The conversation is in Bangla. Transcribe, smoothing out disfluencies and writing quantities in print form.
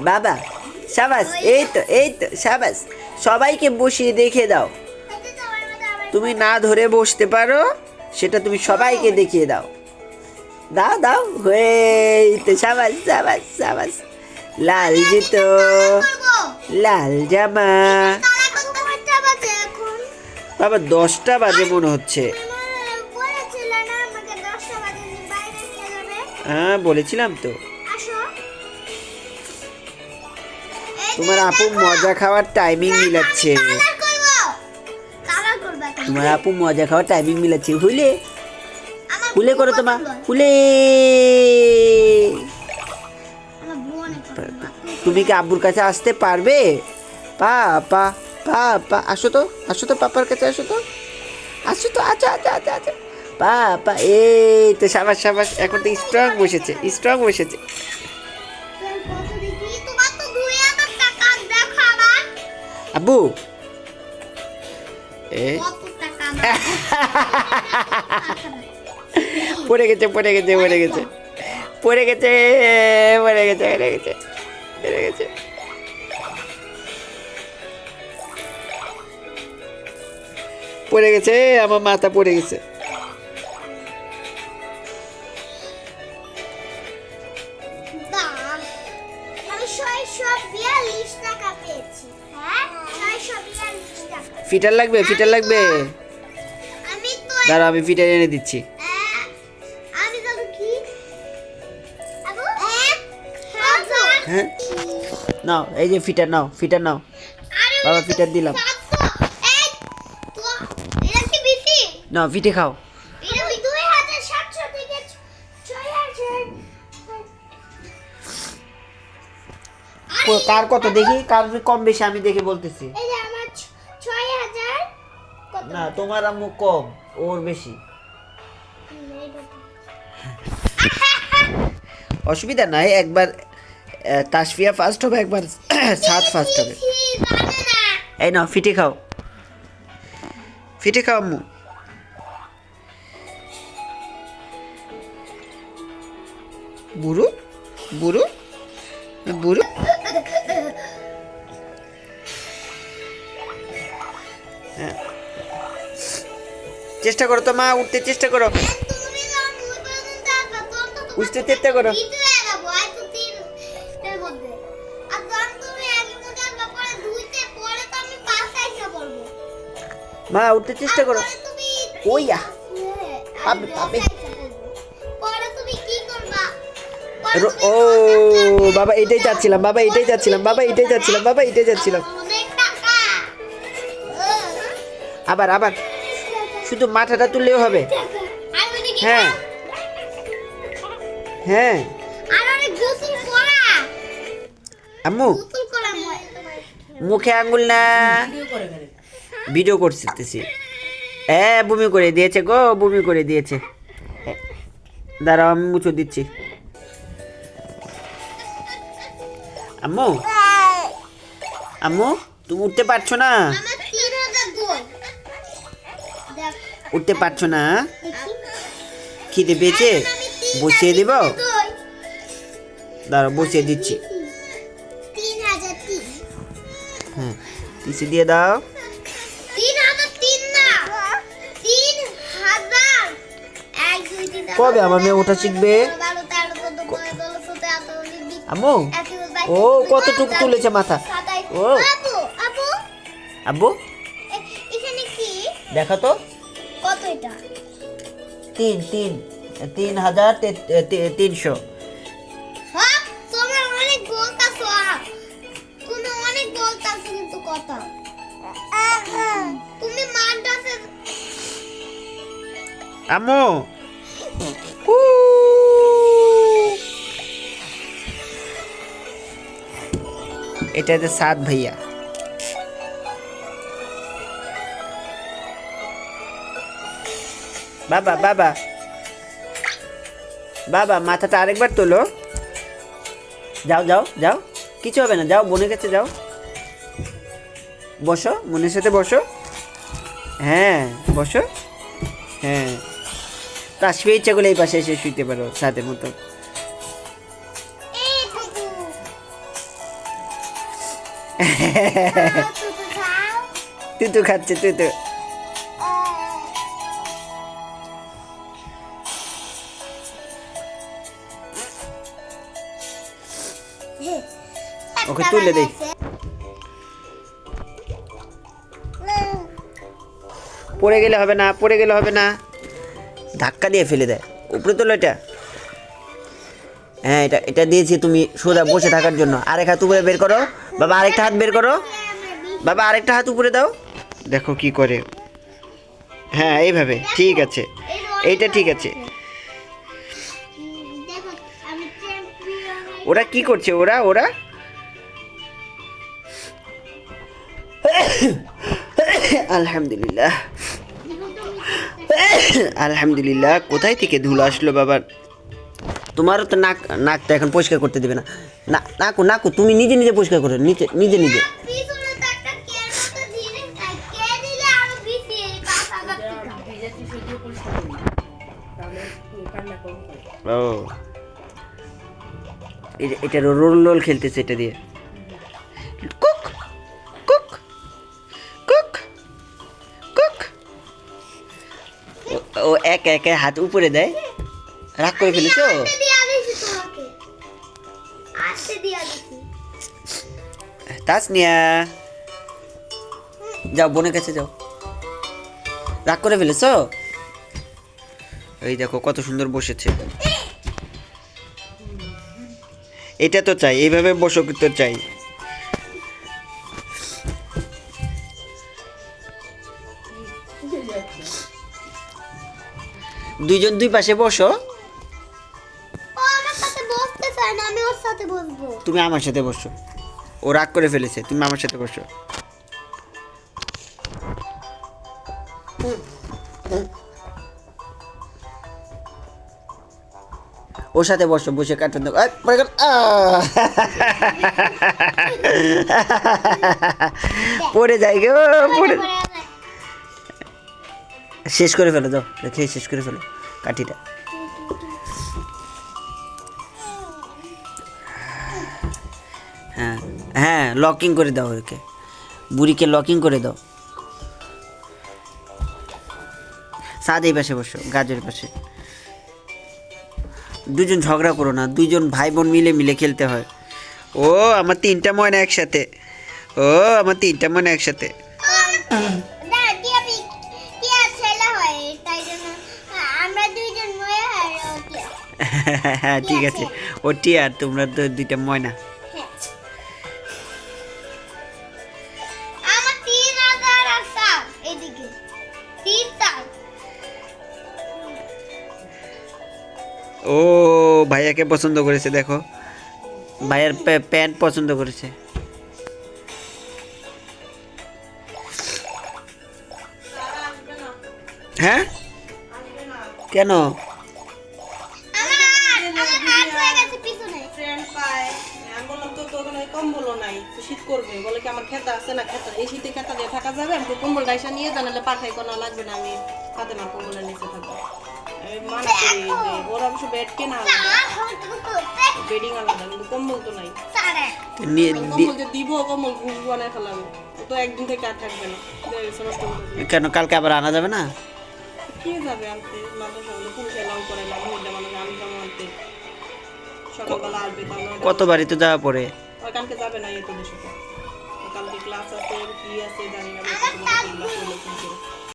বাবা সাবাস, এই তো সাবাস। সবাইকে বসিয়ে দেখে দাও। তুমি না ধরে বসতে পারো সেটা তুমি সবাইকে দেখিয়ে দাও। দাও দাও, এই তো সাবাস সাবাস সাবাস। লাল জুতো, লাল জামা। বাবা 10টা বাজে মনে হচ্ছে। হ্যাঁ বলেছিলাম তো। তোমার আপু মজা খাওয়ার টাইমিং মিলাচ্ছে। তোমার আপু মজা খাওয়ার টাইমিং মিলাচ্ছে। হুলে হুলে করো তোমা, হুলে। তুমি কি আব্বুর কাছে আসতে পারবে? পাপা পাপা আসো তো, আসো তো পাপার কাছে আসো তো, আসো তো, আচ্ছা আচ্ছা আচ্ছা আচ্ছা। পাপা এই তো সাবাস সাবাস। এখন তো স্ট্রং বসেছে, স্ট্রং বসেছে। আব্বু পড়ে গেছে পড়ে গেছে পড়ে গেছে পড়ে গেছে পড়ে গেছে পড়ে গেছে পড়ে গেছে। পড়ে গেছে, আমার মাথা পড়ে গেছে। ফিটার লাগবে, ফিটার লাগবে। দাঁড়াও আমি ফিটার এনে দিচ্ছি। হ্যাঁ নাও, এই যে ফিটার নাও, ফিটার নাও। বাবা ফিটার দিলাম। নাও ফিটে খাও। কার কত দেখি, কার কম বেশি আমি দেখে বলতেছি। না তোমার আম্মু কম, ওর বেশি। অসুবিধা নাই, একবার তাসফিয়া ফার্স্ট হবে, একবার সাত ফার্স্ট হবে। এই নাও ফিটে খাও, ফিটে খাও আম্মু। বুড়ো বুড়ো বুড়ো। চেষ্টা করো তো মা, উঠতে চেষ্টা করো, উঠতে চেষ্টা করো। মা উঠতে চেষ্টা করো। ওইয়া পাবে পাবে। ও বাবা এটাই চাচ্ছিলাম, বাবা এটাই চাচ্ছিলাম, বাবা এটাই চাচ্ছিলাম, বাবা এটাই চাচ্ছিলাম। আবার আবার, শুধু মাথাটা তুললেও হবে। হ্যাঁ হ্যাঁ আম্মু মুখে আঙ্গুল না, ভিডিও করতেছি। হ্যাঁ বমি করে দিয়েছে গো, বমি করে দিয়েছে। দাঁড়াও আমি মুছে দিচ্ছি। আম্মু আম্মু তুমি উঠতে পারছো না, উঠতে পারছো না? খিদে পেয়েছে? বসিয়ে দিব? দাঁড়াও বসিয়ে দিচ্ছি। হ্যাঁ পিছিয়ে দিয়ে দাও। কবে আমার মেয়ে ওঠা শিখবে? আম্মু ও কতটুকু তুলেছে মাথা। ও আব্বু দেখো তো কত এটা? 3,300। হ্যাঁ তোমরা অনেক বলতাছো, তুমি অনেক বলতাছো কিন্তু কথা তুমি মানতাছো। আম্মু এটা যে সাত ভাইয়া। বাবা বাবা বাবা মাথাটা আরেকবার তোলো। যাও যাও যাও, কিছু হবে না, যাও বোনের কাছে যাও, বসো বোনের সাথে বসো। হ্যাঁ বসো। হ্যাঁ তাসফিয়া ইচ্ছা করলে এই পাশে এসে শুইতে পারো সাথে মতো। তুতু খাও তুতু খাচ্ছে তুতু। ওকে তুলে দেই। পড়ে গেলে হবে না, পড়ে গেলে হবে না, ধাক্কা দিয়ে ফেলে দেয়। উপরে তোলো এটা। হ্যাঁ, এটা এটা দিয়েছি তুমি সোজা বসে থাকার জন্য। আরেক হাত উপরে বের করো বাবা, আরেকটা হাত বের করো বাবা, আরেকটা হাত উপরে দাও। দেখো কি করে। হ্যাঁ, এইভাবে ঠিক আছে, এইটা ঠিক আছে। দেখো আমি চ্যাম্পিয়ন ওরা কি করছে? ওরা ওরা আলহামদুলিল্লাহ, আলহামদুলিল্লাহ। কোথায় থেকে ধুলো আসলো বাবার? তোমারও তো নাকটা এখন পরিষ্কার করতে দেবে না। না, নাকু নাকু তুমি নিজে নিজে পরিষ্কার করো, নিজে নিজে নিজে। পিছনে তো একটা কেন তো ধীরে কে দিলে আরো বেশি কাঁচা কাঁচা ভিজা টিস্যু দিয়ে পরিষ্কার করি, তাহলে একটু কান্না কম করে। ও, এটা রোল রোল খেলতেছে এটা দিয়ে। কুক কুক কুক কুক। ও একা একা হাত উপরে দেয়। রাগ করে ফেলেছো? আস্তে দিয়া দিছি তোমাকে আস্তে দিয়া দিছি তাসনিয়া, যাও বোনের কাছে যাও। রাগ করে ফেলেছো? এই দেখো কত সুন্দর বসেছে। এটা তো চাই, এইভাবে বসো তো চাই। দুইজন দুই পাশে বসো। ও আমার সাথে বসতে চায় না, আমি ওর সাথে বসবো। তুমি আমার সাথে বসো। ও রাগ করে ফেলেছে, তুমি আমার সাথে বসো। ওর সাথে বসো, বসে কার্টুন দেখো। পড়ে গেল। পড়ে যায় গো, পড়ে। শেষ করে ফেলো, দাও খেয়ে শেষ করে ফেলো কাঠিটা। হ্যাঁ হ্যাঁ, লকিং করে দাও ওকে, বুড়িকে লকিং করে দাও। সাদ এই পাশে বসো, গাজরের পাশে। দুজন ঝগড়া করো না, দুজন ভাই বোন মিলে মিলে খেলতে হয়। ও আমার তিনটা ময়না একসাথে, ও আমার তিনটা ময়না একসাথে। না টিয়া টিয়া ছেলে হয়, তাই জন্য আমরা দুইজন মেয়ে আর ও টিয়া। হ্যাঁ ঠিক আছে, ও টিয়া, তোমরা তো দুইটা ময়না। হ্যাঁ। আমার 3000 আছে এদিকে 3000। ও ভাইয়াকে পছন্দ করেছে, দেখো ভাইয়ার প্যান্ট পছন্দ করেছে। হ্যাঁ কেন? আমার হাত হয়ে গেছে পিছনে। ফ্রেন্ড পায়, আমি বললাম তো তোর কোনো কম্বলও নাই, তো শীত করবে, বলে কি আমার খেতা আছে না, খেতা এই শীতে খেতা দিয়ে থাকা যাবে, আমি তো কম্বল ডাইসা নিয়ে জানালে পাঠাই কোনো লাগবে না, আমি হাতে মা কম্বলের নিচে থাকবো। আমি মানা করি যে ওর অবশ্য বেড কেনা আলাদা, আর হতে বেডিং আলাদা, কিন্তু কম্বল তো নাই। সাড়ে কম্বল যে দিব, কম্বল ঘুম বানায় ফেলাবে, ও তো একদিন থেকে আর থাকবে না, নষ্ট করে দিবে। কেন কালকে আবার আনা যাবে না? কে যাবে আনতে? মাদ্রাসা হলে পুরুষ এলাও করে না, মহিলা মানুষ আমি যেমন আনতে সকালবেলা আসবে, তাহলে কতবারই তো যাওয়া পড়ে। ওই কালকে যাবে না, এত দেশে কালকে ক্লাস আছে, কি আছে জানি না,